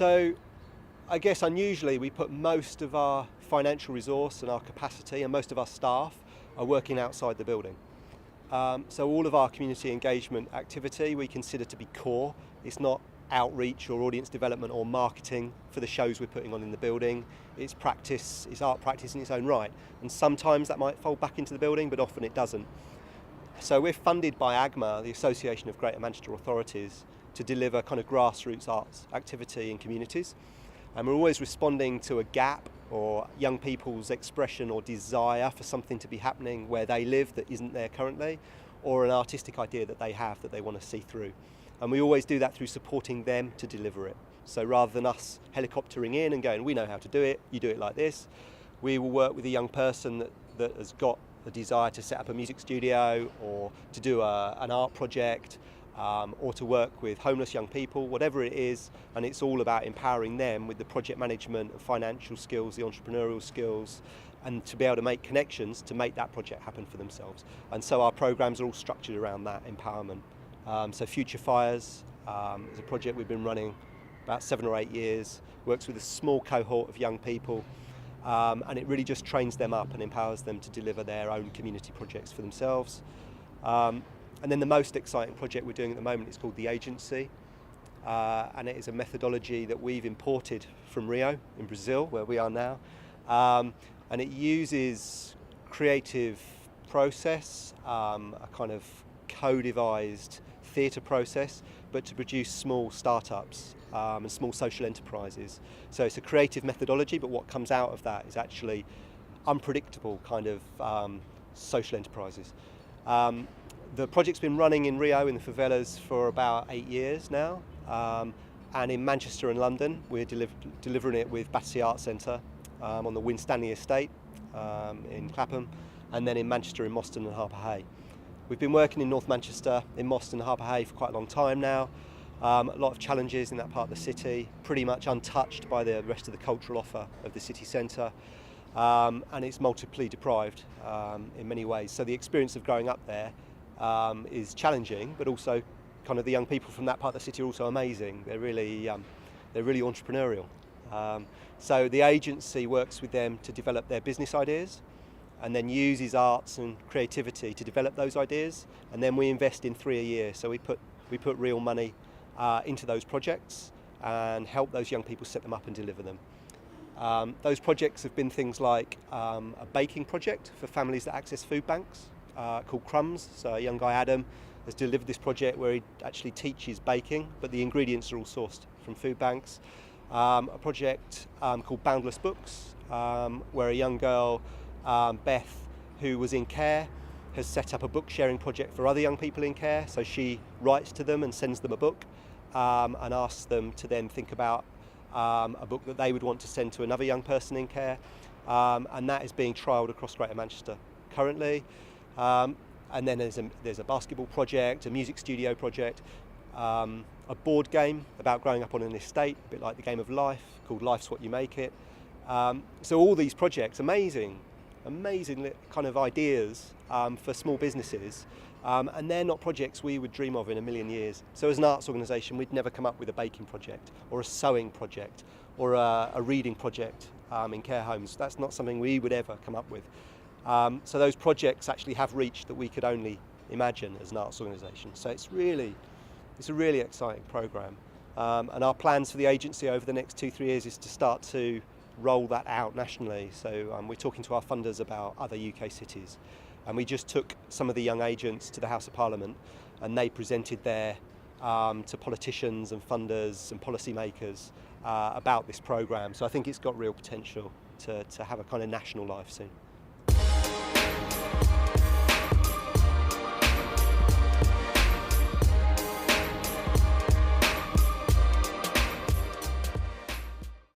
So I guess unusually we put most of our financial resource and our capacity and most of our staff are working outside the building. So all of our community engagement activity we consider to be core. It's not outreach or audience development or marketing for the shows we're putting on in the building. It's practice, it's art practice in its own right. And sometimes that might fold back into the building, but often it doesn't. So we're funded by AGMA, the Association of Greater Manchester Authorities, to deliver kind of grassroots arts activity in communities. And we're always responding to a gap or young people's expression or desire for something to be happening where they live that isn't there currently, or an artistic idea that they have that they want to see through. And we always do that through supporting them to deliver it. So rather than us helicoptering in and going, we know how to do it, you do it like this, we will work with a young person that has got a desire to set up a music studio or to do an art project, or to work with homeless young people, whatever it is, and it's all about empowering them with the project management and financial skills, the entrepreneurial skills, and to be able to make connections to make that project happen for themselves. And so our programs are all structured around that empowerment. So Future Fires is a project we've been running about 7 or 8 years, works with a small cohort of young people, and it really just trains them up and empowers them to deliver their own community projects for themselves. And then the most exciting project we're doing at the moment is called The Agency, and it is a methodology that we've imported from Rio in Brazil, where we are now, and it uses creative process, a kind of co-devised theatre process, but to produce small startups and small social enterprises. So it's a creative methodology, but what comes out of that is actually unpredictable kind of social enterprises. The project's been running in Rio in the favelas for about 8 years now, and in Manchester and London we're delivering it with Battersea Art Centre on the Winstanley estate in Clapham, and then in Manchester in Moston and Harper Hay. We've been working in North Manchester, in Moston and Harper Hay for quite a long time now. A lot of challenges in that part of the city, pretty much untouched by the rest of the cultural offer of the city centre, and it's multiply deprived in many ways. So the experience of growing up there is challenging, but also kind of the young people from that part of the city are also amazing. They're really entrepreneurial. So the agency works with them to develop their business ideas, and then uses arts and creativity to develop those ideas, and then we invest in 3 a year. So we put real money into those projects and help those young people set them up and deliver them. Those projects have been things like a baking project for families that access food banks called Crumbs. So a young guy, Adam, has delivered this project where he actually teaches baking, but the ingredients are all sourced from food banks. A project called Boundless Books, where a young girl, Beth, who was in care, has set up a book sharing project for other young people in care. So she writes to them and sends them a book, and asks them to then think about a book that they would want to send to another young person in care, and that is being trialled across Greater Manchester currently. And then there's a basketball project, a music studio project, a board game about growing up on an estate, a bit like the game of life, called Life's What You Make It. So all these projects, amazing kind of ideas for small businesses, and they're not projects we would dream of in a million years. So as an arts organisation, we'd never come up with a baking project or a sewing project or a reading project in care homes. That's not something we would ever come up with. So those projects actually have reach that we could only imagine as an arts organisation. So it's a really exciting programme. And our plans for the agency over the next 2-3 years is to start to roll that out nationally. So we're talking to our funders about other UK cities. And we just took some of the young agents to the House of Parliament, and they presented there to politicians and funders and policymakers about this programme. So I think it's got real potential to have a kind of national life soon.